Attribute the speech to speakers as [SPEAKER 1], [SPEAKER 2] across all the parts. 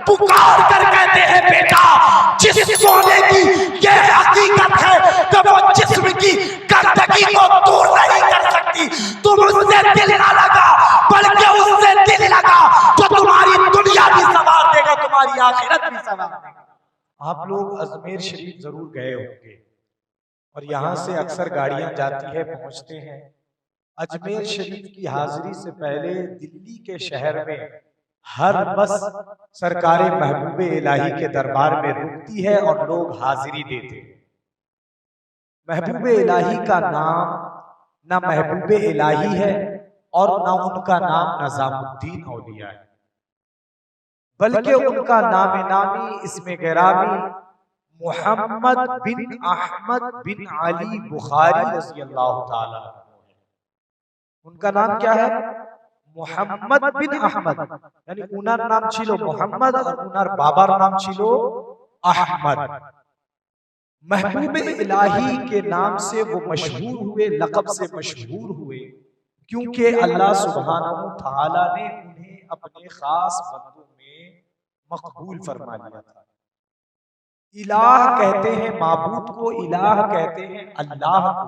[SPEAKER 1] पुकार कर कहते हैं बेटा जिस सोने की ये हकीकत है कि वो जिस्म की गंदगी को दूर नहीं कर सकती। तुम उससे दिल ना लगा बल्कि उससे दिल लगा जो तुम्हारी दुनिया भी संवार देगा, तुम्हारी आखिरत भी संवार देगा। आप लोग अजमेर शरीफ जरूर गए होंगे और यहाँ से अक्सर गाड़ियां जाती है, पहुंचते हैं। अजमेर शरीफ की हाजिरी से पहले दिल्ली के शहर में हर बस सरकारे महबूबे इलाही के दरबार में रुकती है और लोग हाजिरी देते हैं। महबूबे इलाही का नाम ना महबूबे इलाही है और ना उनका नाम निजामुद्दीन औलिया है, बल्कि उनका नाम नामी इसमें गिरामी मोहम्मद बिन अहमद बिन अली बुखारी रज़ियल्लाहु ताला। उनका नाम क्या है? मोहम्मद बिन अहमद, यानी उनार नाम छिलो मोहम्मद और उनार बाबार नाम छिलो अहमद। महबूब इलाही के नाम से वो मशहूर हुए, लक़ब से मशहूर हुए, क्योंकि अल्लाह सुब्हानहू तआला ने उन्हें अपने खास बंदों में मकबूल फरमा लिया था। इलाह कहते हैं माबूद को, इलाह कहते हैं अल्लाह को,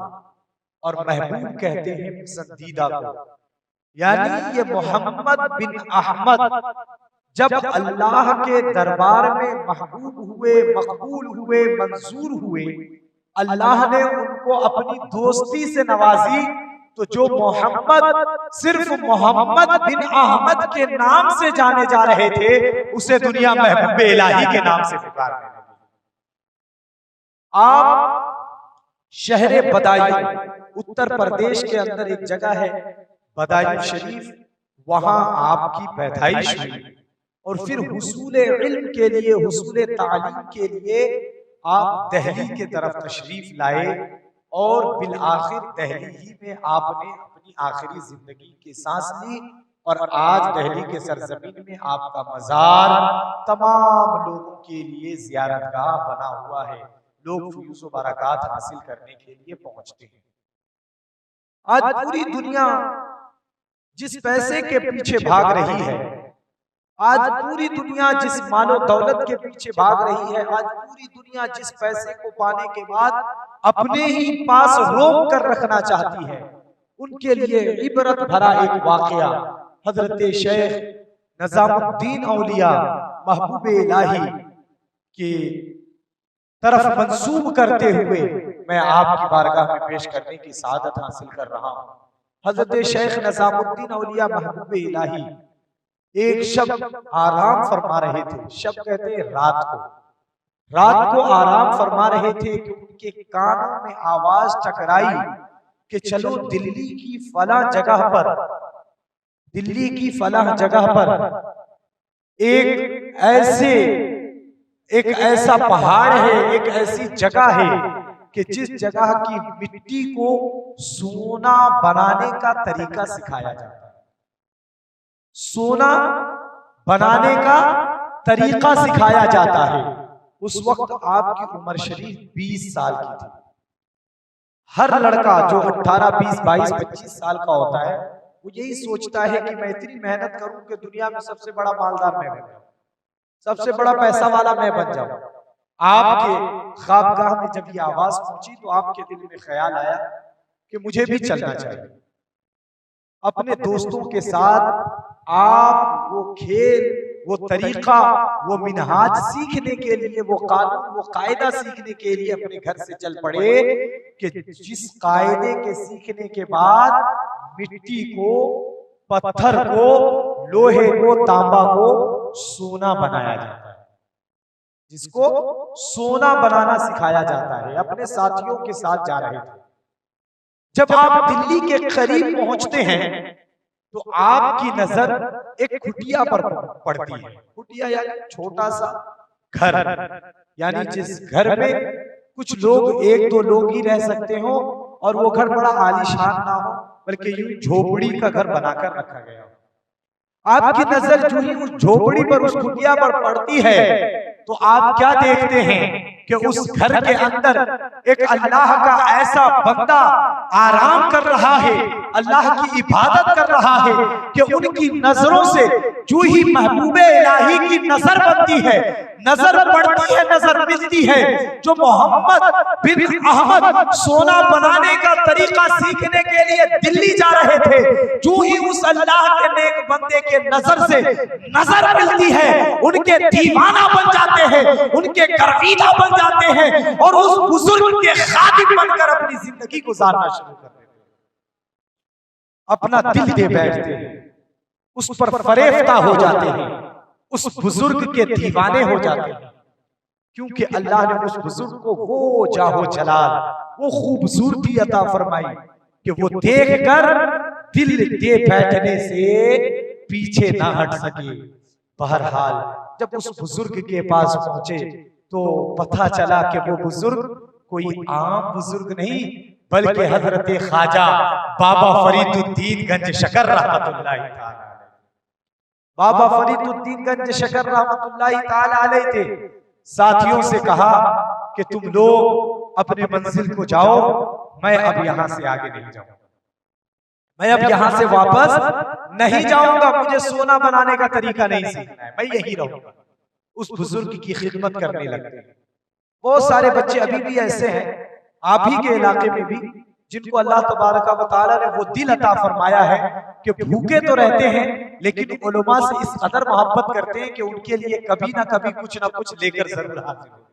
[SPEAKER 1] और महबूब कहते हैं पसंदीदा को। यानी ये मोहम्मद बिन अहमद जब अल्लाह के दरबार में महबूब हुए, मकबूल हुए, मंजूर हुए, अल्लाह ने उनको अपनी दोस्ती से नवाजी। तो जो मोहम्मद सिर्फ मोहम्मद बिन अहमद के नाम से जाने जा रहे थे, उसे दुनिया महबूब इलाही के नाम से पुकारने लगी। आप शहर बदायूं उत्तर प्रदेश के अंदर एक जगह है बदायूं शरीफ, वहां आपकी पैदाइश हुई और फिर हुसूले इल्म के लिए, हुसूले तालीम के लिए आप दिल्ली के तरफ तशरीफ लाए और बिल आखिर दिल्ली ही में आपने अपनी आखिरी जिंदगी की सांस ली। और आज दिल्ली के सरजमीन में आपका मजार तमाम लोगों के लिए जियारतगाह बना हुआ है। लोग फयूज़ व बरक़ात हासिल करने के लिए पहुंचते हैं। आज पूरी दुनिया जिस पैसे के पीछे भाग रही है, आज पूरी दुनिया जिस मालो दौलत के पीछे भाग रही है, आज पूरी दुनिया जिस पैसे को पाने के बाद अपने ही पास रोक कर रखना चाहती है, उनके लिए इबरत भरा एक वाकया हजरत शेख निजामुद्दीन औलिया महबूब इलाही की तरफ मंसूब करते हुए मैं आपकी बारगाह में पेश करने की सादत हासिल कर रहा हूँ। हजरत शेख निजामुद्दीन औलिया महबूब इलाही एक शब आराम फरमा रहे थे। शब कहते हैं रात को आराम फरमा रहे थे कि उनके कानों में आवाज टकराई कि चलो दिल्ली की फलां जगह पर, दिल्ली की फलां जगह पर एक ऐसा पहाड़ है, एक ऐसी जगह है कि जिस जगह की मिट्टी को सोना बनाने का तरीका सिखाया जाता है। सोना बनाने का तरीका सिखाया जाता है। उस वक्त आपकी उम्र शरीफ 20 साल की थी। हर लड़का जो 18, 20, 22, 25 साल का होता है, वो यही सोचता है कि मैं इतनी मेहनत करूं कि दुनिया में सबसे बड़ा मालदार मैं बन जाऊं, सबसे बड़ा पैसा वाला मैं बन जाऊं। आपके ख्वाबगाह में जब ये आवाज पहुंची तो आपके दिल में ख्याल आया कि मुझे भी चलना चाहिए। अपने दोस्तों के साथ आप वो खेल, वो तरीका, वो मिनहाज सीखने के लिए, वो कानून, वो कायदा सीखने के लिए अपने घर से चल पड़े कि जिस कायदे के सीखने के बाद मिट्टी को, पत्थर को, लोहे को, तांबा को सोना बनाया जाता है, जिसको सोना बनाना सिखाया जाता है। अपने साथियों के साथ जा रहे थे। जब आप दिल्ली के करीब पहुंचते हैं तो आपकी नजर एक कुटिया पर पड़ती है। कुटिया यानी छोटा सा घर, यानी जिस घर में कुछ लोग, 1-2 लोग ही रह सकते हो और वो घर बड़ा आलीशान ना हो, बल्कि यूं झोपड़ी का घर बनाकर रखा गया हो। आपकी नजर जो ही उस झोपड़ी पर, उस कुटिया पर पड़ती है तो आप क्या देखते हैं कि उस घर के अंदर एक अल्लाह का ऐसा बंदा आराम कर रहा है, अल्लाह की इबादत कर रहा है कि उनकी नजरों से जो ही महबूबे इलाही की नजर बनती है, नजर पड़ती है, नजर मिलती है, जो मोहम्मद बिन अहमद सोना बनाने का तरीका सीखने के लिए दिल्ली जा रहे थे, जो ही उस अल्लाह के नेक बंदे के नजर से नजर मिलती है, उनके दीवाना बन जाते हैं, उनके गर्विदा बन जाते हैं और उस बुजुर्ग के खादिम बनकर अपनी जिंदगी गुजारना शुरू कर देते हैं, अपना दिल दे बैठते हैं, उस पर फरेफ्ता हो जाते हैं, उस बुजुर्ग के दीवाने हो जाते हैं, क्योंकि अल्लाह ने उस बुजुर्ग को वो जाहो जलाल, वो खूबसूरती अता फरमाई कि वो देखकर दिल दे बैठने से पीछे ना हट सके। बहरहाल जब उस बुजुर्ग के पास पहुंचे तो पता चला कि वो बुजुर्ग कोई आम बुजुर्ग नहीं, बल्कि हजरत ख्वाजा बाबा फरीदुद्दीन गंज शकर रहमतुल्लाहि ताला अलैह, बाबा फरीदुद्दीन गंज शकर रहमतुल्लाहि ताला अलैह थे। साथियों से कहा कि तुम लोग अपने मंजिल को जाओ, मैं अब यहां से आगे नहीं जाऊंगा, मैं अब यहां से वापस नहीं जाऊंगा, मुझे सोना बनाने का तरीका नहीं सीखना है, मैं यही रहूंगा। उस बुजुर्ग की खिदमत करने लगते। बहुत सारे बच्चे अभी भी ऐसे हैं आप ही के इलाके में भी, जिनको अल्लाह तबारक व तआला ने वो दिल अता फरमाया है कि भूखे तो रहते हैं लेकिन उलमा से इस कदर मोहब्बत करते हैं कि उनके लिए कभी ना कभी कुछ ना कुछ लेकर जरूर हाजिर होते हैं।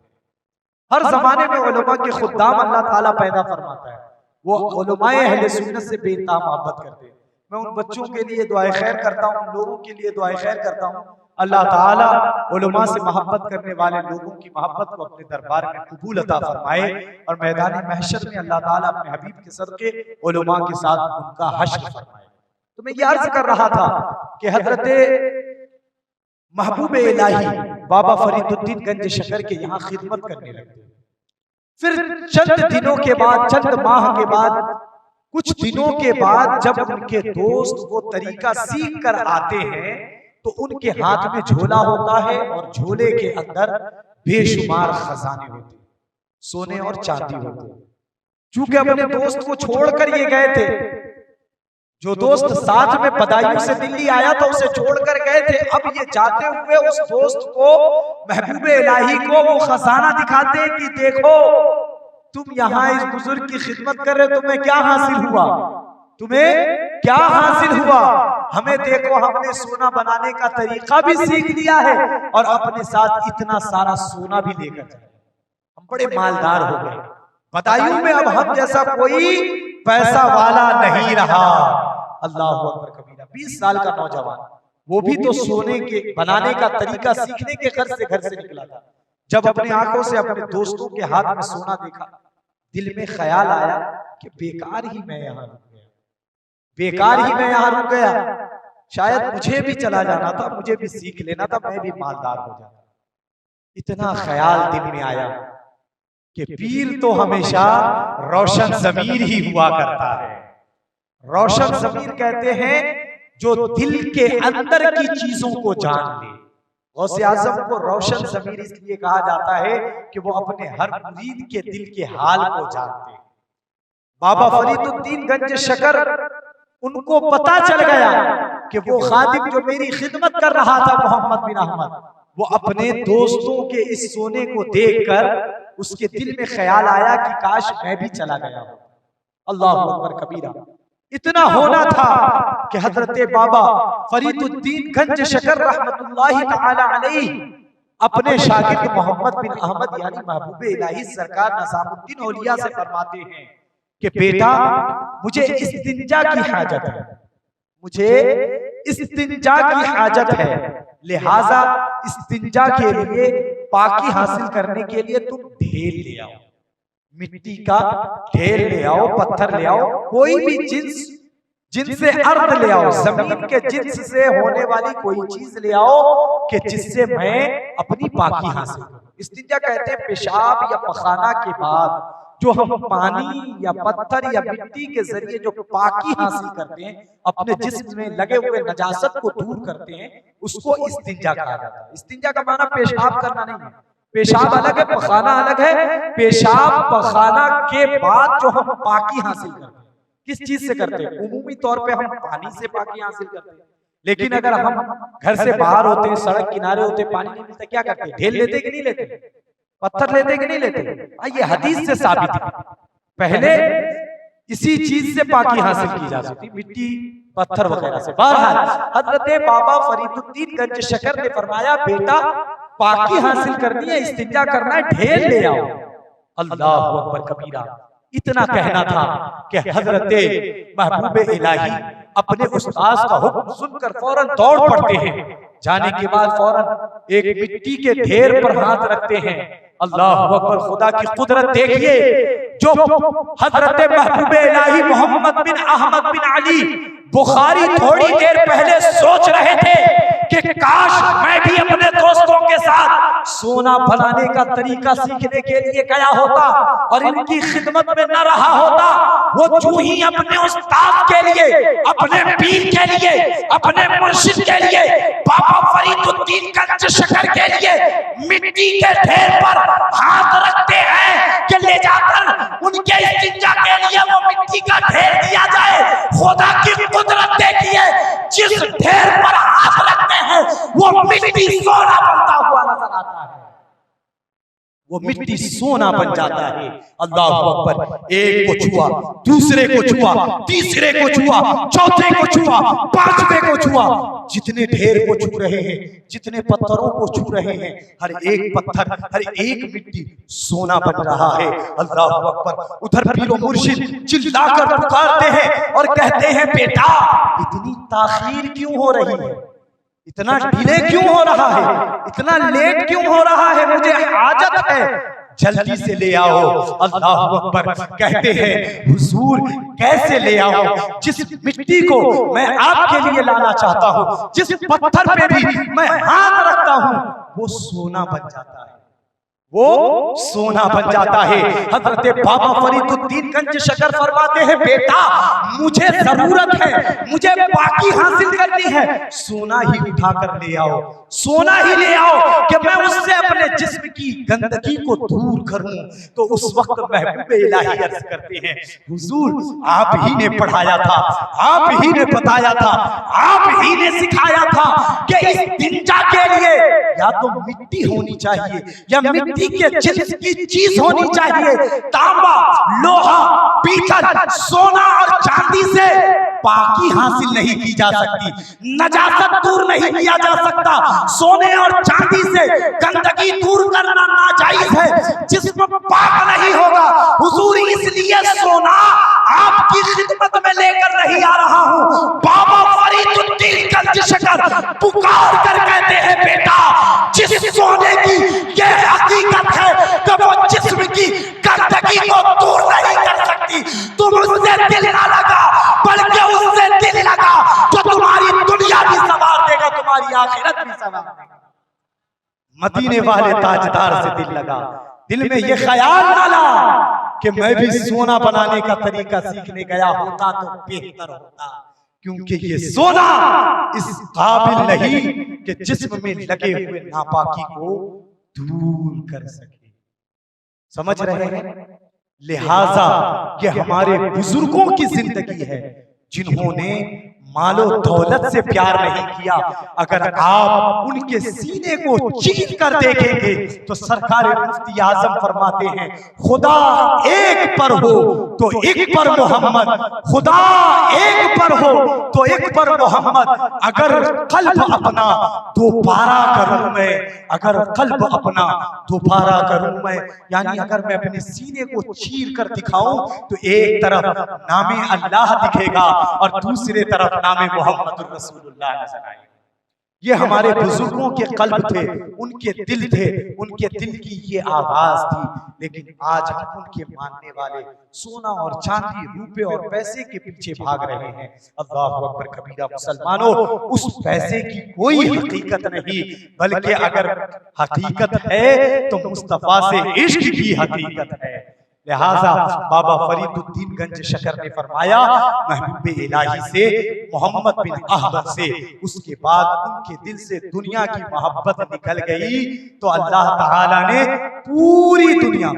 [SPEAKER 1] हर जमाने में उलमा के खुद्दाम अल्लाह ताला पैदा फरमाता है, वो उलमाए अहले सुन्नत से बेइंतहा मोहब्बत करते हैं। मैं उन बच्चों के लिए दुआए खैर करता हूँ, उन लोगों के लिए दुआए खैर करता हूँ। अल्लाह ताला उलमा से मोहब्बत करने वाले लोगों की मोहब्बत को अपने दरबार में कबूल अता फरमाए और मैदान महशर में अल्लाह ताला अपने हबीब के सदके उलमा के साथ उनका हश्र फरमाए। तो मैं ये अर्ज कर रहा था कि हजरत महबूब इलाही बाबा फरीदुद्दीन गंज शकर के यहाँ खिदमत करने लगे। फिर चंद दिनों के बाद, चंद माह के बाद, कुछ दिनों के बाद जब उनके दोस्त वो तरीका सीख कर आते हैं तो उनके हाथ में झोला होता है और झोले के अंदर बेशुमार खजाने होते हैं, सोने और चांदी होते हैं। चूंकि अपने दोस्त को छोड़कर ये गए थे, जो दोस्त साथ में बदायूं से दिल्ली आया था उसे छोड़कर गए थे, अब ये जाते हुए उस दोस्त को, महबूब इलाही को वो खजाना दिखाते हैं कि देखो तुम यहाँ इस बुजुर्ग की खिदमत कर रहे हो, तुम्हें क्या हासिल हुआ, तुम्हें क्या हासिल हुआ, हमें देखो हमने सोना बनाने का तरीका भी सीख लिया है और अपने साथ इतना सारा सोना भी लेकर जाए, हम बड़े मालदार हो गए। बदायूं में अब हम जैसा कोई पैसा वाला नहीं रहा। अल्लाह अकबर कबीरा। 20 साल का नौजवान, वो भी तो सोने के बनाने का तरीका सीखने के घर से निकला था। जब अपनी आंखों से अपने दोस्तों के हाथ में सोना देखा, दिल में ख्याल आया कि बेकार ही मैं यहाँ रुक गया, बेकार ही मैं यहाँ रुक गया, शायद मुझे भी चला जाना था, मुझे भी सीख लेना था, मैं भी मालदार हो जाता। इतना ख्याल दिल में आया कि पीर तो हमेशा रोशन ज़मीर ही हुआ करता है। रोशन ज़मीर कहते हैं जो दिल के अंदर की चीजों को जान ले। गौसे आज़म को रोशन ज़मीर इसलिए कहा जाता है कि वो अपने हर मुरीद के दिल के हाल को जानते हैं। बाबा फरीदुद्दीन गंज शकर, उनको पता चल गया कि वो खादिम जो मेरी खिदमत कर रहा था मोहम्मद बिन अहमद, वो अपने दोस्तों के इस सोने को देखकर उसके दिल में ख्याल आया कि काश मैं भी चला गया हूं। अल्लाह अकबर कबीरा। इतना होना था कि हजरत बाबा फरीदुद्दीन गंज शकर रहमतुल्लाहि ताला अलैहि अपने शागिर्द मोहम्मद बिन अहमद यानी महबूब इलाही सरकार निजामुद्दीन औलिया से फरमाते हैं कि बेटा मुझे इस्तिंजा की हाजत है, मुझे इस्तिंजा की हाजत है, लिहाजा इस्तिंजा के लिए, पाकी हासिल करने के लिए तुम ढेर ले आओ, मिट्टी का ढेर ले आओ, पत्थर ले आओ, कोई भी जिनसे अर्द ले आओ, जमीन के जिन्स से होने वाली कोई चीज ले आओ कि जिससे मैं अपनी पाकी हासिल करूं। इस्तिंजा कहते हैं पेशाब या पखाना के बाद जो हम पानी या पत्थर या मिट्टी के जरिए जो पाकी हासिल करते हैं, अपने जिस्म में लगे हुए नजासत को दूर करते हैं, उसको इस्तिंजा कहा जाता है। इस्तिंजा का माना पेशाब करना नहीं है,
[SPEAKER 2] पेशाब अलग है, पखाना अलग है। पेशाब पखाना के बाद जो हम पाकी हासिल करते हैं, किस चीज से करते हैं? उमूमी तौर पे हम पानी से पाकी हासिल करते हैं, लेकिन अगर हम घर से बाहर होते हैं, सड़क किनारे होते हैं, पानी नहीं मिलता, क्या करते हैं? ढेल लेते कि नहीं लेते? पत्थर लेते कि नहीं लेते? ये हदीस से साबित है। पहले इसी चीज से पाकी हासिल की जा सकती, मिट्टी पत्थर वगैरह से। बहरहाल हजरत बाबा फरीदुद्दीन गंज शकर ने फरमाया, बेटा पाकी हासिल करनी है, इस्तिंजा करना है, ढेर ले आओ। अल्लाहु अकबर कबीरा। इतना कहना था कि हजरत महबूब इलाही अपने उस्ताद का हुक्म सुनकर फौरन दौड़ पड़ते हैं। जाने के बाद फौरन एक मिट्टी के ढेर पर हाथ रखते हैं। अल्लाहु अकबर, खुदा की कुदरत देखिए। जो हजरत महबूब इलाही मोहम्मद बिन अहमद बिन अली बुखारी थोड़ी देर पहले सोच रहे थे कि काश मैं भी अपने दोस्तों के साथ सोना बनाने का तरीका सीखने के लिए गया होता और इनकी खिदमत में न रहा होता। वो जो ही अपने उस्ताद के लिए, अपने पीर के लिए, अपने मुर्शिद के लिए, बाबा फरीदुद्दीन गंज शकर के लिए मिट्टी के ढेर पर हाथ रखते हैं कि ले जाकर उनके इस्तिंजा के लिए वो मिट्टी का ढेर दिया जाए। खुदा की कुदरत देखिए, जिस ढेर पर हाथ रखते हैं वो मिट्टी सोना बनता हुआ नजर आता है, वो मिट्टी सोना बन जाता है। अल्लाहु अकबर। एक को छुआ, दूसरे को छुआ, तीसरे को छुआ, चौथे को छुआ, पांचवे को छुआ। जितने ढेर को छू रहे हैं, जितने पत्थरों को छू रहे हैं, हर एक पत्थर, हर एक मिट्टी सोना बन रहा है। अल्लाहु अकबर। उधर पीरो मुर्शिद चिल्लाकर पुकारते हैं और कहते हैं, बेटा इतनी ताखीर क्यों हो रही है? इतना डिले क्यों हो रहा है? इतना लेट क्यों हो रहा है? मुझे हाजत है, जल्दी से ले आओ। अल्लाहु अकबर। कहते हैं, हुजूर कैसे ले आओ? जिस मिट्टी को मैं आपके लिए लाना चाहता हूँ, जिस पत्थर पे भी मैं हाथ रखता हूँ, वो सोना बन जाता है, वो सोना बन जाता है। हजरत बाबा फरीदुद्दीन गंज शकर फरमाते हैं, बेटा मुझे जरूरत है, मुझे पाकी हासिल करनी है, सोना ही उठाकर ले आओ, सोना ही ले आओ कि मैं उससे अपने जिस्म की गंदगी को दूर करूं। तो उस वक्त महबूब इलाही अर्ज करते हैं, हुजूर आप ही ने पढ़ाया था, आप ही ने बताया था, आप ही ने सिखाया था कि इस इस्तिंजा के लिए या तो मिट्टी होनी चाहिए या मिट्टी के जिस्म की चीज होनी चाहिए। तांबा, लोहा, पीतल, सोना और चांदी से पाकी हासिल नहीं की जा सकती, नजासत दूर नहीं किया जा सकता। सोने और चांदी से गंदगी दूर करना नाजायज है, जिस्म पाक नहीं होगा। हुजूर इसलिए सोना आपकी खिदमत में लेकर नहीं आ रहा हूं। बाबा फरीदुद्दीन गंज शकर पुकार कर कहते हैं, बेटा जिस सोने की ये हकीकत है कि वो जिस्म की गंदगी को दूर नहीं कर सकती, तुम उससे दिल ना लगा, बल्कि उससे दिल लगा जो तुम्हारी दुनिया भी संवार देगा, तुम्हारी आखिरत भी संवार देगा। मदीने वाले ताजदार से दिल लगा, दिल में ये ख्याल डाला कि मैं भी सोना बनाने का तरीका सीखने गया होता तो बेहतर होता, क्योंकि ये सोना इस काबिल नहीं कि जिस्म में लगे हुए नापाकी को दूर कर सके। समझ रहे हैं? लिहाजा ये हमारे बुजुर्गों की जिंदगी है, जिन्होंने मालो दौलत से प्यार नहीं किया। अगर आप उनके सीने को चीर कर देखेंगे तो सरकार मुफ्ती आजम फरमाते हैं, खुदा एक पर हो तो एक पर मोहम्मद, खुदा एक पर हो तो एक पर मोहम्मद। अगर कल्ब अपना दोबारा करूं मैं, अगर कल्ब अपना दोबारा करूं मैं, यानी अगर मैं अपने सीने को चीर कर दिखाऊं तो एक तरफ नामे अल्लाह दिखेगा और दूसरे तरफ नामे मोहम्मद रसूलुल्लाह नजर आएगा। ये हमारे बुजुर्गों के कल्ब थे, उनके दिल थे, उनके दिल की ये आवाज थी। लेकिन आज हम उनके मानने वाले सोना और चांदी, रुपए और पैसे के पीछे भाग रहे हैं। अल्लाहु अकबर कबीरा। मुसलमानों, उस पैसे की कोई हकीकत नहीं, बल्कि अगर हकीकत है तो मुस्तफा से इश्क की हकीकत है।
[SPEAKER 1] लिहाजा बाबा फरीदुद्दीन गंज शकर ने फरमाया महबूब इलाही से, मोहम्मद बिन अहमद से, उसके बाद उनके दिल से दुनिया की मोहब्बत निकल गई तो अल्लाह ताला ने पूरी दुनिया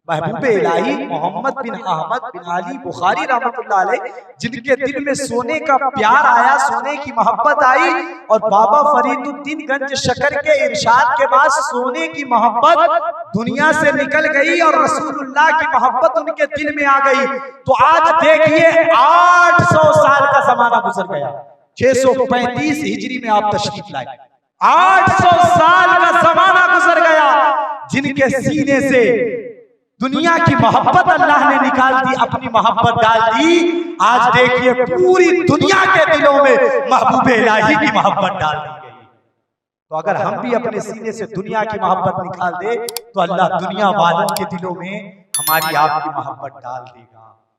[SPEAKER 1] महबूब इलाही मोहम्मद बिन अहमद बिन अली बुखारी रहमतुल्लाह अलैह, जिनके दिल में सोने का प्यार आया, सोने की मोहब्बत आई, और बाबा फरीदुद्दीन गंज शकर के इरशाद के बाद सोने की मोहब्बत दुनिया से निकल गई और रसूलुल्लाह की मोहब्बत उनके दिल में आ गई। तो आज देखिए 800 साल का जमाना गुजर गया, 635 हिजरी में आप तशरीफ लाए, 800 साल का जमाना गुजर गया, जिनके सीने से दुनिया की मोहब्बत अल्लाह ने निकाल दी, अपनी मोहब्बत डाल दी। आज देखिए पूरी दुनिया के दिलों में महबूब इलाही की मोहब्बत डाल दी गई। तो अगर हम भी अपने सीने से दुनिया की मोहब्बत निकाल दे तो अल्लाह दुनिया वालों के दिलों में हमारी आपकी मोहब्बत डाल देगा।